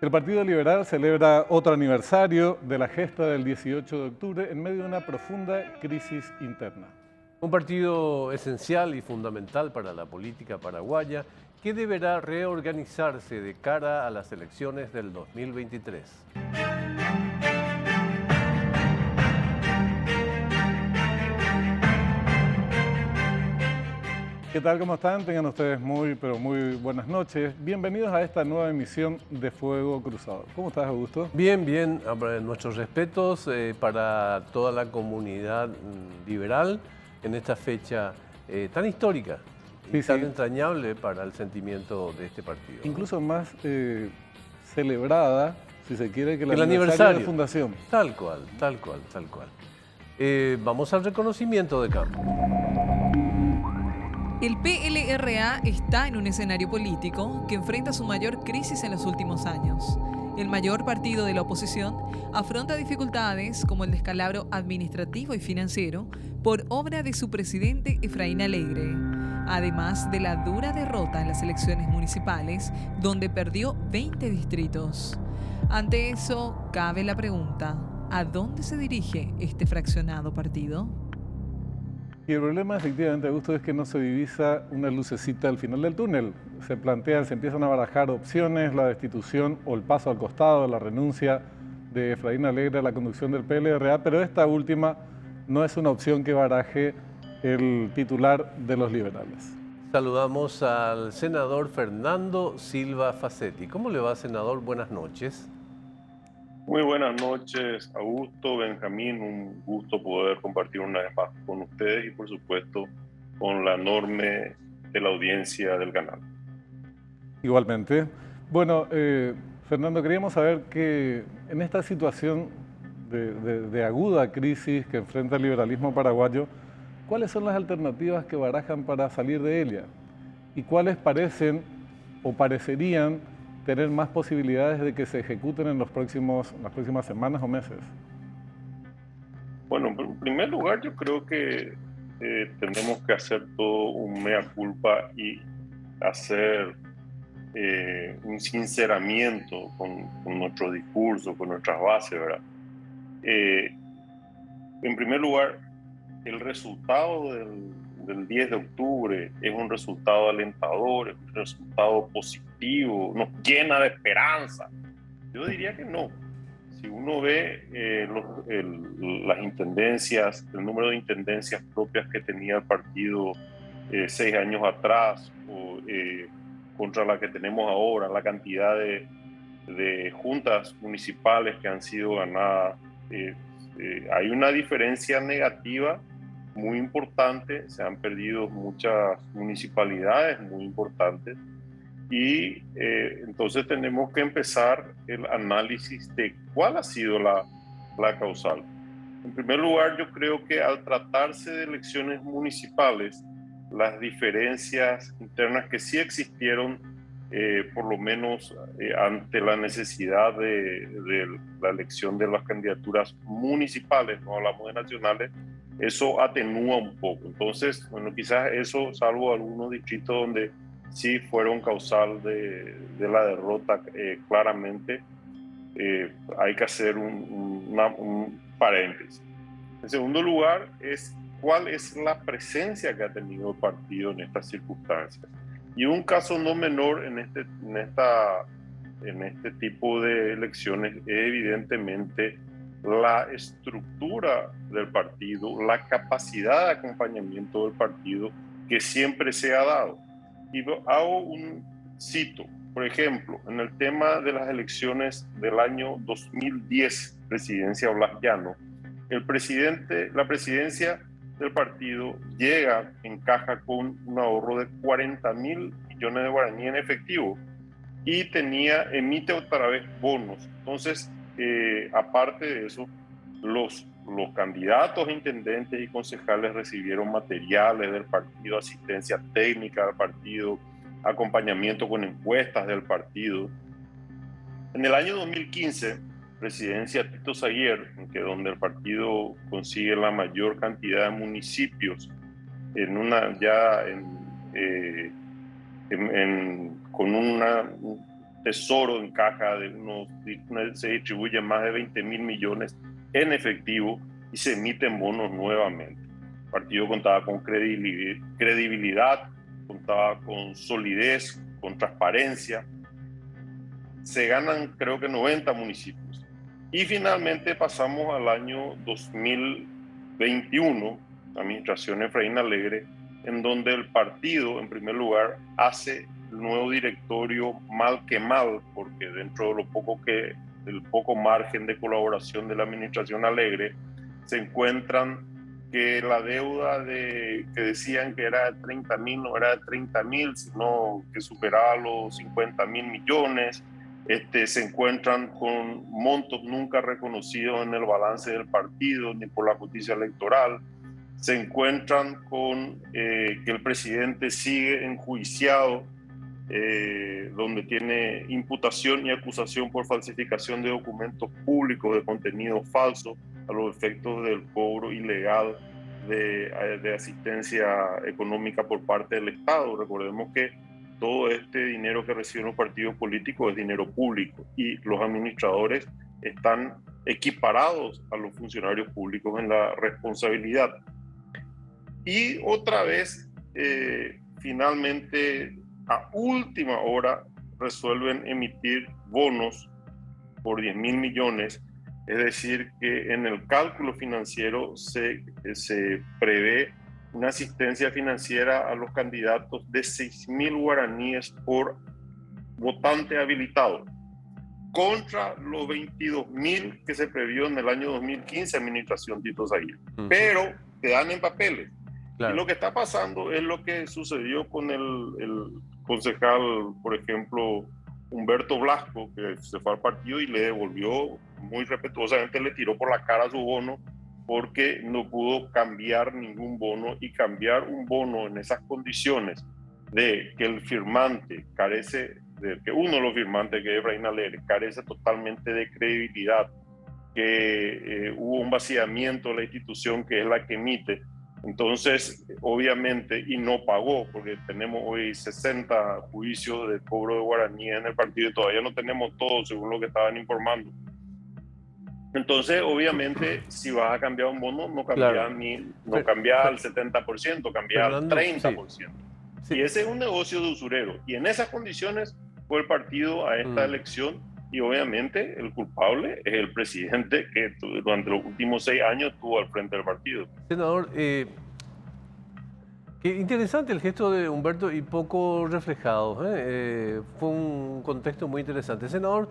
El Partido Liberal celebra otro aniversario de la gesta del 18 de octubre en medio de una profunda crisis interna. Un partido esencial y fundamental para la política paraguaya que deberá reorganizarse de cara a las elecciones del 2023. ¿Qué tal? ¿Cómo están? Tengan ustedes muy buenas noches. Bienvenidos a esta nueva emisión de Fuego Cruzado. ¿Cómo estás, Augusto? Bien, bien, nuestros respetos para toda la comunidad liberal en esta fecha tan histórica y Sí. tan entrañable para el sentimiento de este partido, ¿no? Incluso más celebrada, si se quiere, que el El aniversario de fundación. Tal cual, tal cual, tal cual. Vamos al reconocimiento de campo. El PLRA está en un escenario político que enfrenta su mayor crisis en los últimos años. El mayor partido de la oposición afronta dificultades como el descalabro administrativo y financiero por obra de su presidente Efraín Alegre, además de la dura derrota en las elecciones municipales, donde perdió 20 distritos. Ante eso, cabe la pregunta: ¿a dónde se dirige este fraccionado partido? Y el problema, efectivamente, Augusto, es que no se divisa una lucecita al final del túnel. Se empiezan a barajar opciones, la destitución o el paso al costado, la renuncia de Efraín Alegre a la conducción del PLRA, pero esta última no es una opción que baraje el titular de los liberales. Saludamos al senador Fernando Silva Facetti. ¿Cómo le va, senador? Buenas noches. Muy buenas noches, Augusto, Benjamín. Un gusto poder compartir una vez más con ustedes y, por supuesto, con la enorme de la audiencia del canal. Igualmente. Bueno, Fernando, queríamos saber que en esta situación de aguda crisis que enfrenta el liberalismo paraguayo, ¿cuáles son las alternativas que barajan para salir de ella? ¿Y cuáles parecen o parecerían tener más posibilidades de que se ejecuten en las próximas semanas o meses? Bueno, en primer lugar, yo creo que tenemos que hacer todo un mea culpa y hacer un sinceramiento con nuestro discurso, con nuestras bases, ¿verdad? En primer lugar, el resultado del 10 de octubre es un resultado alentador, es un resultado positivo, nos llena de esperanza. Yo diría que no. Si uno ve las intendencias, el número de intendencias propias que tenía el partido 6 años atrás contra la que tenemos ahora, la cantidad de juntas municipales que han sido ganadas, hay una diferencia negativa muy importante. Se han perdido muchas municipalidades muy importantes y entonces tenemos que empezar el análisis de cuál ha sido la causal. En primer lugar, yo creo que al tratarse de elecciones municipales, las diferencias internas que sí existieron, por lo menos ante la necesidad de la elección de las candidaturas municipales, no hablamos de nacionales, eso atenúa un poco. Entonces, bueno, quizás eso, salvo algunos distritos donde sí fueron causal de la derrota, claramente hay que hacer un paréntesis. En segundo lugar, cuál es la presencia que ha tenido el partido en estas circunstancias. Y un caso no menor en este tipo de elecciones es evidentemente la estructura del partido, la capacidad de acompañamiento del partido que siempre se ha dado. Y hago un cito, por ejemplo, en el tema de las elecciones del año 2010, presidencia Blas Llano, la presidencia del partido encaja con un ahorro de 40.000 millones de guaraní en efectivo y emite otra vez bonos. Entonces, aparte de eso, los candidatos, intendentes y concejales recibieron materiales del partido, asistencia técnica del partido, acompañamiento con encuestas del partido. En el año 2015, presidencia Tito Saguier, donde el partido consigue la mayor cantidad de municipios con tesoro en caja se distribuyen más de 20.000 millones en efectivo y se emiten bonos nuevamente. El partido contaba con credibilidad, contaba con solidez, con transparencia. Se ganan, creo que 90 municipios. Y finalmente pasamos al año 2021, la administración Efraín Alegre, en donde el partido, en primer lugar, hace el nuevo directorio mal que mal, porque dentro de del poco margen de colaboración de la administración Alegre, se encuentran que la deuda que decían que era de 30.000, no era de 30.000, sino que superaba los 50.000 millones. Se encuentran con montos nunca reconocidos en el balance del partido ni por la justicia electoral. Se encuentran con que el presidente sigue enjuiciado, donde tiene imputación y acusación por falsificación de documentos públicos de contenido falso a los efectos del cobro ilegal de asistencia económica por parte del Estado. Recordemos que todo este dinero que reciben los partidos políticos es dinero público y los administradores están equiparados a los funcionarios públicos en la responsabilidad. Y otra vez, finalmente, a última hora, resuelven emitir bonos por 10.000 millones. Es decir, que en el cálculo financiero se prevé una asistencia financiera a los candidatos de 6.000 guaraníes por votante habilitado, contra los 22.000 que se previó en el año 2015, administración Tito Saguier. Pero quedan en papeles. Claro. Y lo que está pasando es lo que sucedió con el concejal, por ejemplo, Humberto Blasco, que se fue al partido y le devolvió, muy respetuosamente le tiró por la cara su bono, porque no pudo cambiar ningún bono, y cambiar un bono en esas condiciones de que el firmante carece, de que uno de los firmantes, que es Efraín Alegre, carece totalmente de credibilidad, que hubo un vaciamiento de la institución que es la que emite. Entonces, obviamente, y no pagó, porque tenemos hoy 60 juicios de cobro de guaraní en el partido y todavía no tenemos todo, según lo que estaban informando. Entonces, obviamente, si vas a cambiar un bono, no cambia, claro, no cambia al 70%, cambia al 30%. Sí. Y ese es un negocio de usurero. Y en esas condiciones fue el partido a esta elección, y obviamente el culpable es el presidente, que durante los últimos 6 años estuvo al frente del partido. Senador, qué interesante el gesto de Humberto y poco reflejado. Fue un contexto muy interesante. Senador,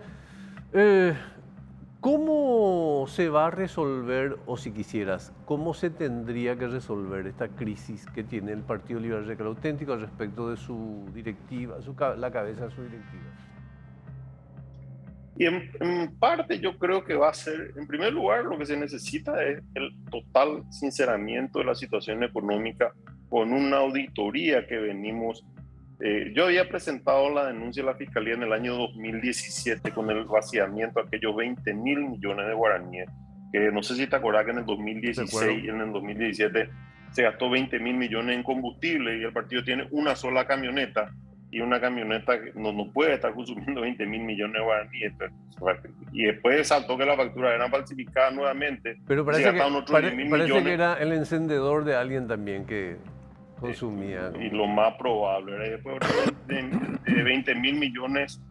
¿cómo se va a resolver, o si quisieras, cómo se tendría que resolver esta crisis que tiene el Partido Liberal Radical Auténtico respecto de su directiva, la cabeza de su directiva? Y en parte yo creo que va a ser, en primer lugar, lo que se necesita es el total sinceramiento de la situación económica con una auditoría que venimos. Yo había presentado la denuncia a la Fiscalía en el año 2017 con el vaciamiento de aquellos 20.000 millones de guaraníes, que no sé si te acordás que en el 2016 y en el 2017 se gastó 20.000 millones en combustible, y el partido tiene una sola camioneta, y una camioneta no puede estar consumiendo 20.000 millones de guaraníes. Y después saltó que la factura era falsificada nuevamente. Pero parece que era el encendedor de alguien también que consumía. Y lo más probable era después de 20.000 millones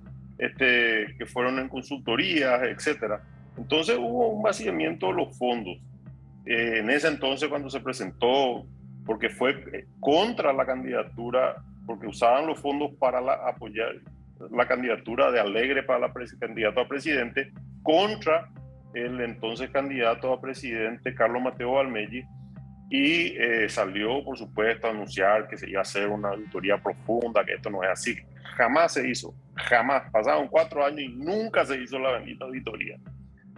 que fueron en consultorías, etcétera. Entonces hubo un vaciamiento de los fondos. En ese entonces, cuando se presentó, porque fue contra la candidatura, porque usaban los fondos para apoyar la candidatura de Alegre para candidato a presidente, contra el entonces candidato a presidente Carlos Mateo Valmelli, y salió, por supuesto, a anunciar que se iba a hacer una auditoría profunda, que esto no es así. Jamás se hizo, jamás. Pasaron 4 años y nunca se hizo la bendita auditoría.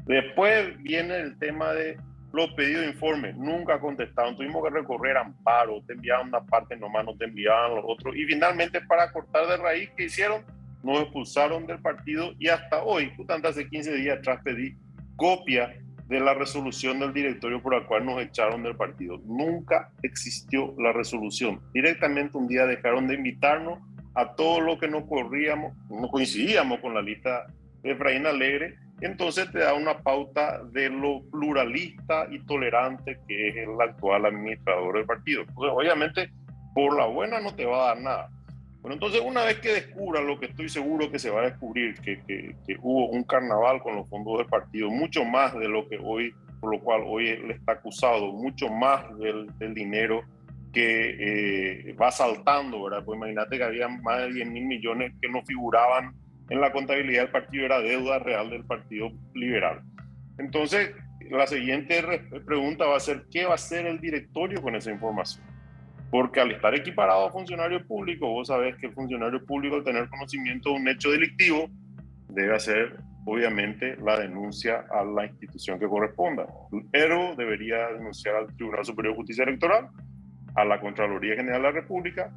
Después viene el tema de los pedidos de informes, nunca contestaron, tuvimos que recorrer amparo, te enviaban una parte nomás, no te enviaban los otros, y finalmente, para cortar de raíz, ¿qué hicieron? Nos expulsaron del partido, y hasta hoy, justamente hace 15 días atrás, pedí copia de la resolución del directorio por la cual nos echaron del partido. Nunca existió la resolución. Directamente un día dejaron de invitarnos a todo lo que no coincidíamos con la lista de Efraín Alegre, entonces te da una pauta de lo pluralista y tolerante que es el actual administrador del partido. Entonces, obviamente, por la buena no te va a dar nada. Bueno, entonces una vez que descubra lo que estoy seguro que se va a descubrir, que hubo un carnaval con los fondos del partido, mucho más de lo que hoy, por lo cual hoy él está acusado, mucho más del dinero que va saltando, ¿verdad? Pues imagínate que había más de 10.000 millones que no figuraban en la contabilidad del partido, era deuda real del Partido Liberal. Entonces, la siguiente pregunta va a ser, ¿qué va a hacer el directorio con esa información? Porque al estar equiparado a funcionario público, vos sabés que el funcionario público, al tener conocimiento de un hecho delictivo, debe hacer, obviamente, la denuncia a la institución que corresponda. Pero debería denunciar al Tribunal Superior de Justicia Electoral, a la Contraloría General de la República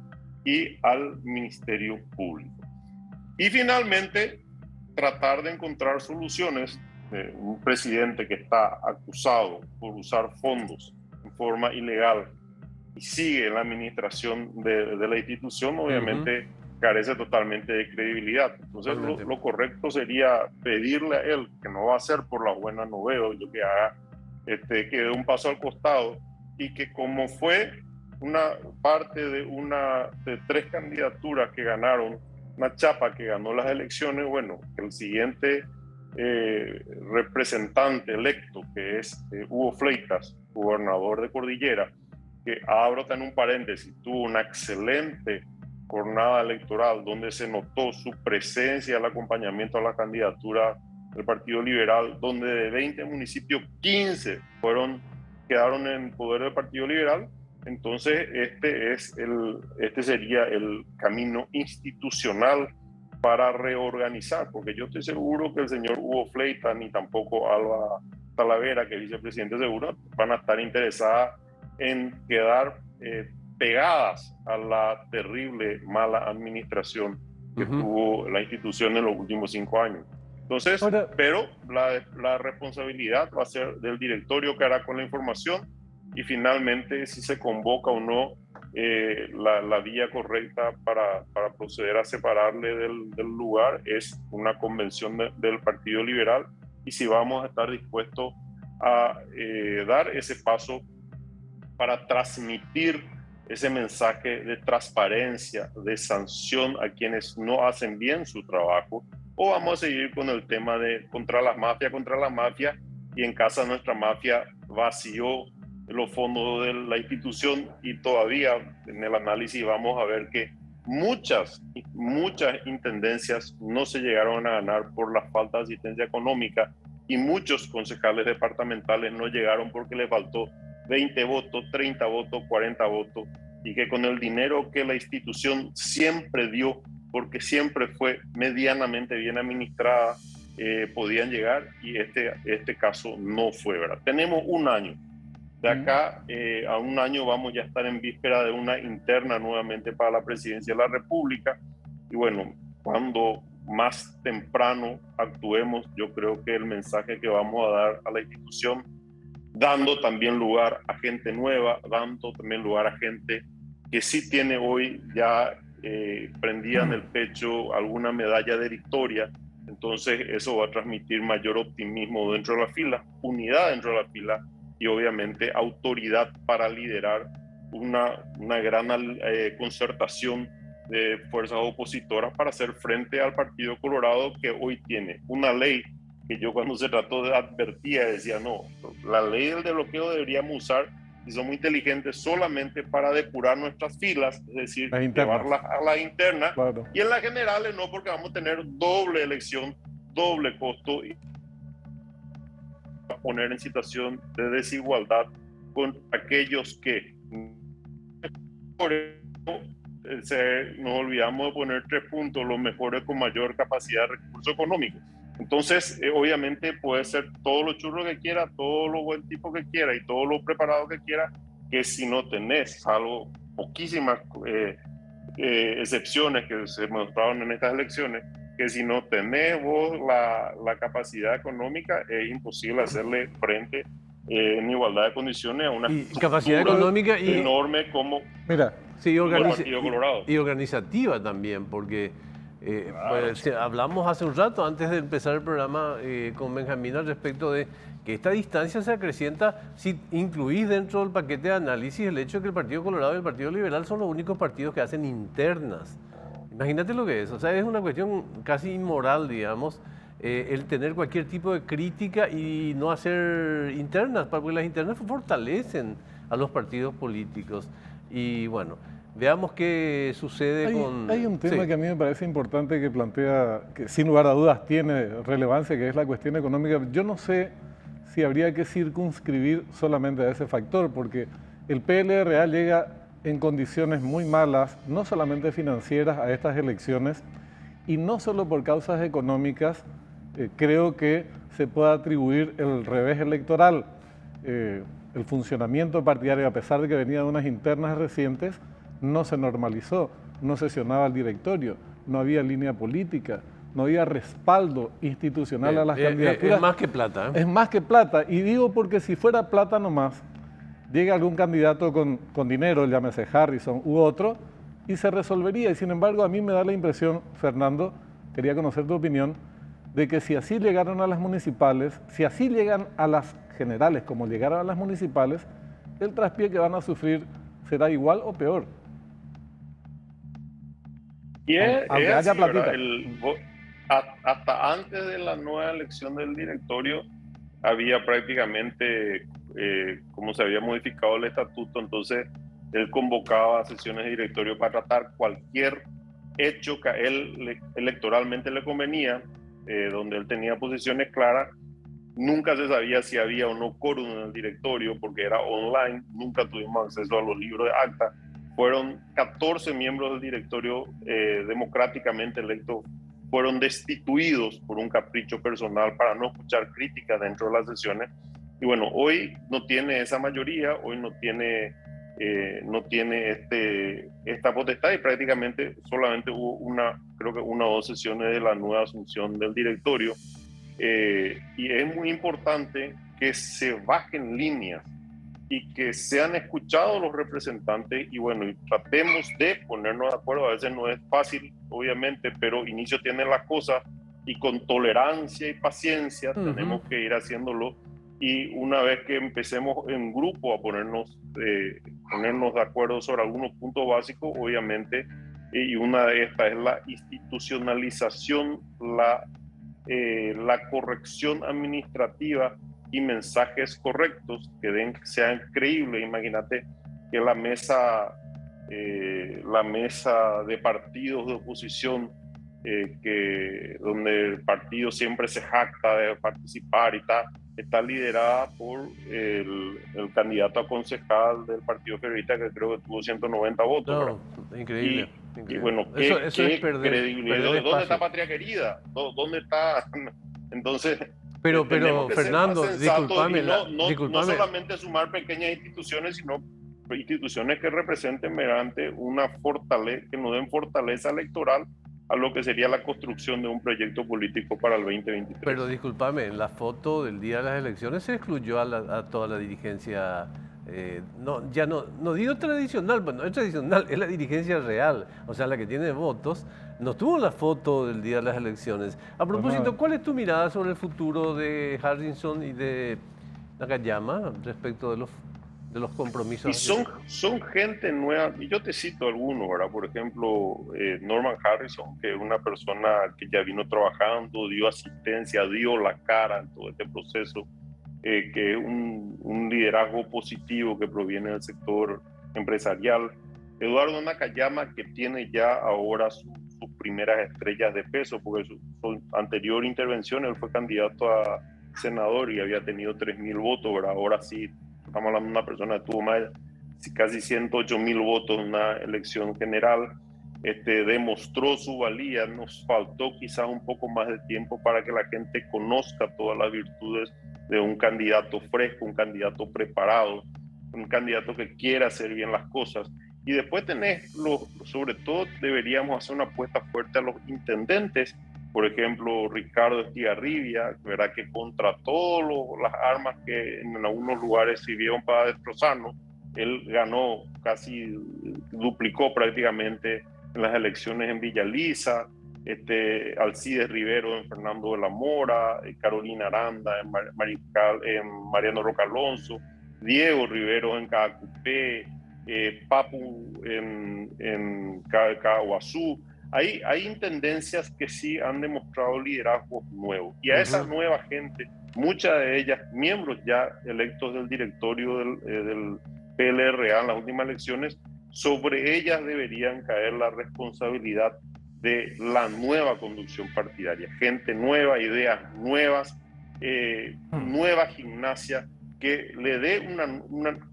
y al Ministerio Público. Y finalmente, tratar de encontrar soluciones. Un presidente que está acusado por usar fondos en forma ilegal y sigue en la administración de la institución, obviamente carece totalmente de credibilidad. Entonces lo correcto sería pedirle a él, que no va a hacer por la buena, no veo yo que haga, que dé un paso al costado y que, como fue una parte de 3 candidaturas que ganaron, una chapa que ganó las elecciones, bueno, que el siguiente representante electo, que es Hugo Fleitas, gobernador de Cordillera, que abro en un paréntesis, tuvo una excelente jornada electoral donde se notó su presencia, el acompañamiento a la candidatura del Partido Liberal, donde de 20 municipios, 15 quedaron en poder del Partido Liberal. Entonces este sería el camino institucional para reorganizar, porque yo estoy seguro que el señor Hugo Fleitas ni tampoco Alba Talavera, que es vicepresidente seguro, van a estar interesadas en quedar pegadas a la terrible mala administración que tuvo la institución en los últimos 5 años. Entonces, pero la responsabilidad va a ser del directorio que hará con la información, y finalmente si se convoca o no la vía correcta para proceder a separarle del lugar es una convención del Partido Liberal, y si vamos a estar dispuestos a dar ese paso para transmitir ese mensaje de transparencia, de sanción a quienes no hacen bien su trabajo, o vamos a seguir con el tema de contra la mafia, y en casa nuestra mafia vació los fondos de la institución, y todavía en el análisis vamos a ver que muchas intendencias no se llegaron a ganar por la falta de asistencia económica, y muchos concejales departamentales no llegaron porque les faltó 20 votos, 30 votos, 40 votos, y que con el dinero que la institución siempre dio, porque siempre fue medianamente bien administrada, podían llegar, y este caso no fue, ¿verdad? Tenemos un año. De acá a un año vamos ya a estar en víspera de una interna nuevamente para la presidencia de la República, y bueno, cuando más temprano actuemos, yo creo que el mensaje que vamos a dar a la institución, dando también lugar a gente nueva, dando también lugar a gente que sí tiene hoy ya prendida en el pecho alguna medalla de victoria, entonces eso va a transmitir mayor optimismo dentro de la fila, unidad dentro de la fila, y obviamente autoridad para liderar una gran concertación de fuerzas opositoras para hacer frente al Partido Colorado, que hoy tiene una ley que yo, cuando se trató de advertir, decía, no, la ley del desbloqueo deberíamos usar, y somos inteligentes, solamente para depurar nuestras filas, es decir, llevarlas a las internas, claro. Y en las generales no, porque vamos a tener doble elección, doble costo, y a poner en situación de desigualdad con aquellos que por eso nos olvidamos de poner 3 puntos, los mejores con mayor capacidad de recurso económico. Entonces, obviamente puede ser todo lo churro que quiera, todo lo buen tipo que quiera y todo lo preparado que quiera, que si no tenés, salvo poquísimas excepciones que se mostraron en estas elecciones, que si no tenés vos la capacidad económica, es imposible hacerle frente en igualdad de condiciones a una capacidad económica y enorme como... Mira, Sí, como el Partido Colorado. y organizativa también, porque Claro. pues, hablamos hace un rato, antes de empezar el programa con Benjamín, al respecto de que esta distancia se acrecienta si incluís dentro del paquete de análisis el hecho de que el Partido Colorado y el Partido Liberal son los únicos partidos que hacen internas. Imagínate lo que es, o sea, es una cuestión casi inmoral, digamos, el tener cualquier tipo de crítica y no hacer internas, porque las internas fortalecen a los partidos políticos. Y bueno, veamos qué sucede con... Hay un tema Sí. que a mí me parece importante que plantea, que sin lugar a dudas tiene relevancia, que es la cuestión económica. Yo no sé si habría que circunscribir solamente a ese factor, porque el PLRA llega en condiciones muy malas, no solamente financieras, a estas elecciones, y no solo por causas económicas, creo que se puede atribuir el revés electoral. El funcionamiento partidario, a pesar de que venía de unas internas recientes, no se normalizó, no sesionaba el directorio, no había línea política, no había respaldo institucional a las candidaturas. Es más que plata. Es más que plata, y digo porque si fuera plata nomás, llega algún candidato con dinero, llámese Harrison u otro, y se resolvería. Y sin embargo, a mí me da la impresión, Fernando, quería conocer tu opinión, de que si así llegaron a las municipales, si así llegan a las generales como llegaron a las municipales, el traspié que van a sufrir será igual o peor. Y Aunque es haya así, ¿verdad? platita. Hasta antes de la nueva elección del directorio había prácticamente, como se había modificado el estatuto, entonces él convocaba sesiones de directorio para tratar cualquier hecho que a él electoralmente le convenía, donde él tenía posiciones claras. Nunca se sabía si había o no quórum en el directorio porque era online, nunca tuvimos acceso a los libros de acta. Fueron 14 miembros del directorio democráticamente electos, fueron destituidos por un capricho personal para no escuchar críticas dentro de las sesiones. Y bueno, hoy no tiene esa mayoría, hoy no tiene esta potestad, y prácticamente solamente hubo creo que una o dos sesiones de la nueva asunción del directorio. Y es muy importante que se bajen líneas y que sean escuchados los representantes, y bueno, y tratemos de ponernos de acuerdo. A veces no es fácil, obviamente, pero inicio tienen las cosas, y con tolerancia y paciencia tenemos que ir haciéndolo. Y una vez que empecemos en grupo a ponernos de acuerdo sobre algunos puntos básicos, obviamente, y una de estas es la institucionalización, la corrección administrativa y mensajes correctos que sean creíbles. Imagínate que la mesa de partidos de oposición, donde el partido siempre se jacta de participar y está liderada por el candidato a concejal del Partido Federalista, que creo que tuvo 190 votos. No, increíble. Y bueno, eso ¿qué es perder credibilidad? ¿Dónde está Patria Querida? ¿Dónde está? Entonces, pero que Fernando, discúlpame, no solamente sumar pequeñas instituciones, sino instituciones que representen mediante una fortaleza, que nos den fortaleza electoral a lo que sería la construcción de un proyecto político para el 2023. Pero discúlpame, en la foto del día de las elecciones se excluyó a toda la dirigencia, no digo tradicional, bueno, es tradicional, es la dirigencia real, o sea, la que tiene votos. No estuvo la foto del día de las elecciones. A propósito, ¿cuál es tu mirada sobre el futuro de Harrison y de Nakayama respecto de los compromisos? Y son gente nueva, y yo te cito algunos, ¿verdad? Por ejemplo, Norman Harrison, que es una persona que ya vino trabajando, dio asistencia, dio la cara en todo este proceso, que es un liderazgo positivo que proviene del sector empresarial. Eduardo Nakayama, que tiene ya ahora sus primeras estrellas de peso, porque su anterior intervención él fue candidato a senador y había tenido 3.000 votos, ¿verdad? Ahora sí, estamos hablando de una persona que tuvo casi 108.000 votos en una elección general. Demostró su valía. Nos faltó quizás un poco más de tiempo para que la gente conozca todas las virtudes de un candidato fresco, un candidato preparado, un candidato que quiera hacer bien las cosas. Y después sobre todo deberíamos hacer una apuesta fuerte a los intendentes. Por ejemplo, Ricardo Estigarribia, ¿verdad? Que contra todas las armas que en algunos lugares sirvieron para destrozarnos, él ganó, casi duplicó prácticamente en las elecciones en Villa Lisa, Alcides Rivero en Fernando de la Mora, Carolina Aranda en Mariano Roca Alonso, Diego Rivero en Caacupé, Papu en Caguazú. Hay intendencias que sí han demostrado liderazgos nuevos. Y a esa nueva gente, muchas de ellas miembros ya electos del directorio del PLRA en las últimas elecciones, sobre ellas deberían caer la responsabilidad de la nueva conducción partidaria. Gente nueva, ideas nuevas, nueva gimnasia, que le dé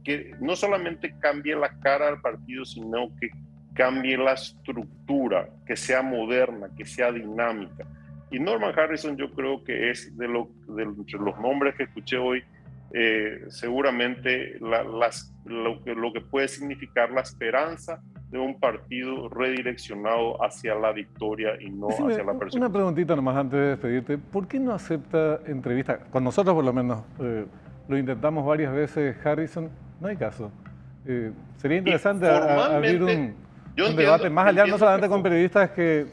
que no solamente cambie la cara al partido, sino que cambie la estructura, que sea moderna, que sea dinámica. Y Norman Harrison, yo creo que es entre los nombres que escuché hoy, seguramente lo que puede significar la esperanza de un partido redireccionado hacia la victoria y no hacia la persecución. Una preguntita nomás antes de despedirte. ¿Por qué no acepta entrevistas? Con nosotros por lo menos lo intentamos varias veces, Harrison, no hay caso. Sería interesante abrir un debate más allá, no solamente con periodistas que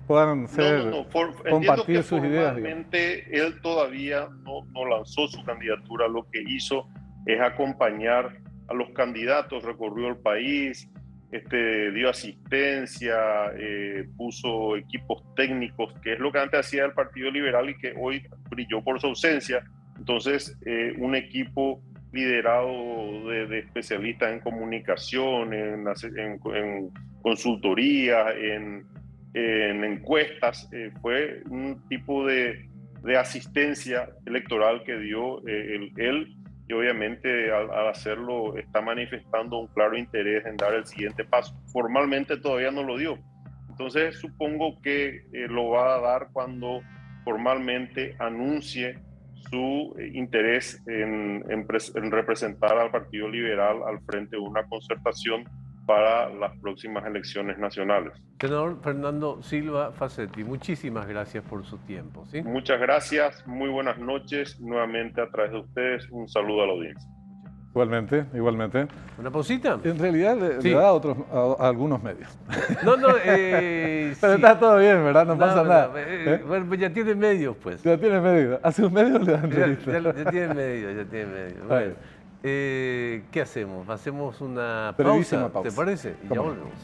puedan compartir sus ideas. Formalmente él todavía no lanzó su candidatura. Lo que hizo es acompañar a los candidatos, recorrió el país, dio asistencia, puso equipos técnicos, que es lo que antes hacía el Partido Liberal y que hoy brilló por su ausencia. Entonces, un equipo liderado de especialistas en comunicación, en consultoría, en encuestas, fue un tipo de asistencia electoral que dio él, y obviamente al hacerlo está manifestando un claro interés en dar el siguiente paso. Formalmente todavía no lo dio, entonces supongo que lo va a dar cuando formalmente anuncie su interés en representar al Partido Liberal al frente de una concertación para las próximas elecciones nacionales. Senador Fernando Silva Facetti, muchísimas gracias por su tiempo. ¿Sí? Muchas gracias, muy buenas noches. Nuevamente a través de ustedes, un saludo a la audiencia. Igualmente, igualmente. ¿Una pausita? En realidad le da a algunos medios. No, Pero sí. está todo bien, ¿verdad? No pasa nada. Bueno, pues ya tiene medios, pues. Ya tiene medios. Hace un medio le dan entrevista. Ya tiene medios. Bueno, ¿qué hacemos? Hacemos una pausa, ¿te parece? Y ya volvemos.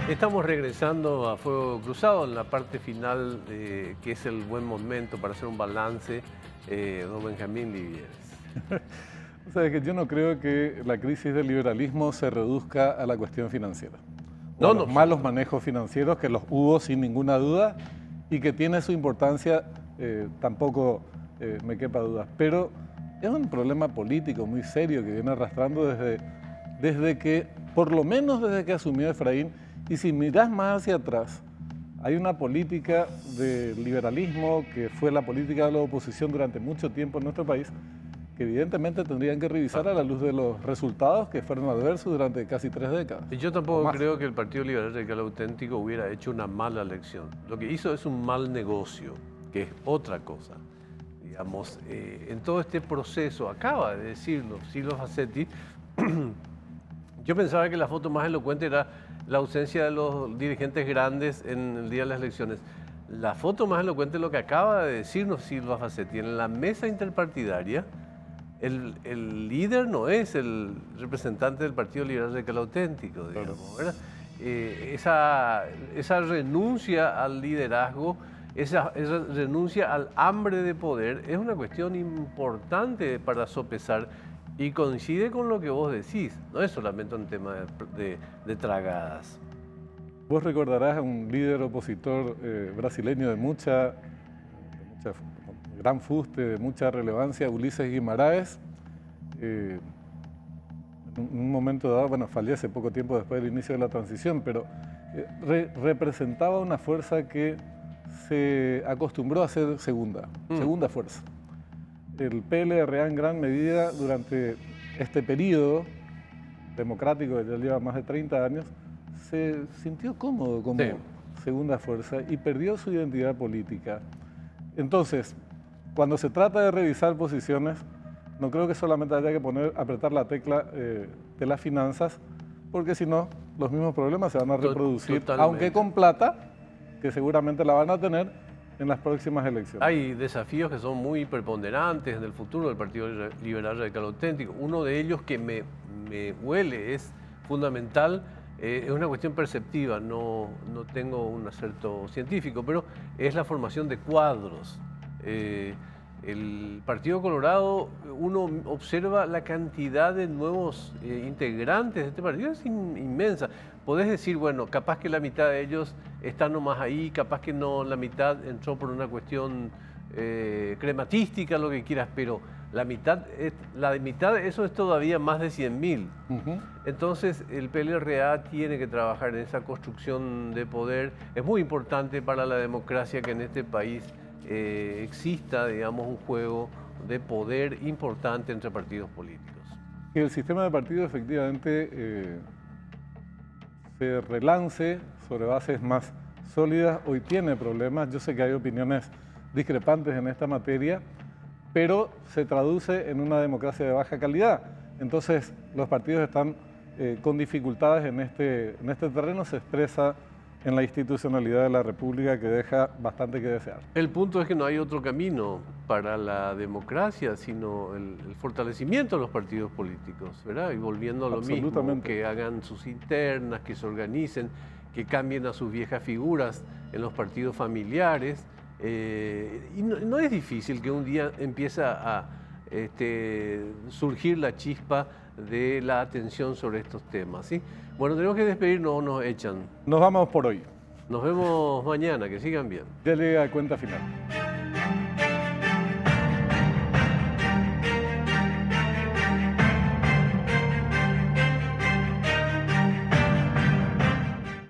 Estamos regresando a Fuego Cruzado en la parte final, que es el buen momento para hacer un balance, don Benjamín Livieres. O sea, que yo no creo que la crisis del liberalismo se reduzca a la cuestión financiera. Los malos manejos financieros, que los hubo sin ninguna duda y que tiene su importancia, tampoco me quepa duda. Pero es un problema político muy serio que viene arrastrando desde que, por lo menos desde que asumió Efraín. Y si mirás más hacia atrás, hay una política de liberalismo que fue la política de la oposición durante mucho tiempo en nuestro país, que evidentemente tendrían que revisar a la luz de los resultados que fueron adversos durante casi 3 décadas. Y yo tampoco creo que el Partido Liberal Radical Auténtico hubiera hecho una mala elección. Lo que hizo es un mal negocio, que es otra cosa. Digamos, en todo este proceso, acaba de decirlo Silva Facetti, yo pensaba que la foto más elocuente era la ausencia de los dirigentes grandes en el día de las elecciones. La foto más elocuente es lo que acaba de decirnos Silva Facetti. En la mesa interpartidaria, el líder no es el representante del Partido Liberal Radical Auténtico, digamos, ¿verdad? Esa renuncia al liderazgo, esa renuncia al hambre de poder es una cuestión importante para sopesar. Y coincide con lo que vos decís, no es solamente un tema de tragadas. Vos recordarás a un líder opositor brasileño de mucha gran fuste, de mucha relevancia, Ulises Guimarães. En un momento dado, bueno, fallece poco tiempo después del inicio de la transición, pero representaba una fuerza que se acostumbró a ser segunda fuerza. El PLRA en gran medida durante este periodo democrático que ya lleva más de 30 años se sintió cómodo como Sí. segunda fuerza y perdió su identidad política. Entonces, cuando se trata de revisar posiciones, no creo que solamente haya que apretar la tecla de las finanzas, porque si no, los mismos problemas se van a reproducir, Totalmente. aunque con plata, que seguramente la van a tener en las próximas elecciones. Hay desafíos que son muy preponderantes en el futuro del Partido Liberal Radical Auténtico. Uno de ellos que me huele, es fundamental, es una cuestión perceptiva, no tengo un acerto científico, pero es la formación de cuadros. El Partido Colorado, uno observa la cantidad de nuevos integrantes de este partido, es inmensa. Podés decir, bueno, capaz que la mitad de ellos están nomás ahí, capaz que no, la mitad entró por una cuestión crematística, lo que quieras, pero la mitad, eso es todavía más de 100.000. Ujú. Entonces, el PLRA tiene que trabajar en esa construcción de poder. Es muy importante para la democracia que en este país exista, digamos, un juego de poder importante entre partidos políticos. Que el sistema de partido efectivamente se relance sobre bases más sólidas. Hoy tiene problemas, yo sé que hay opiniones discrepantes en esta materia, pero se traduce en una democracia de baja calidad. Entonces, los partidos están con dificultades en este terreno, se expresa en la institucionalidad de la República, que deja bastante que desear. El punto es que no hay otro camino para la democracia, sino el fortalecimiento de los partidos políticos, ¿verdad? Y volviendo a lo mismo, Absolutamente. que hagan sus internas, que se organicen, que cambien a sus viejas figuras en los partidos familiares. Y no es difícil que un día empiece a surgir la chispa de la atención sobre estos temas, ¿sí? Bueno, tenemos que despedirnos o nos echan. Nos vamos por hoy. Nos vemos mañana, que sigan bien. Ya llega a cuenta final.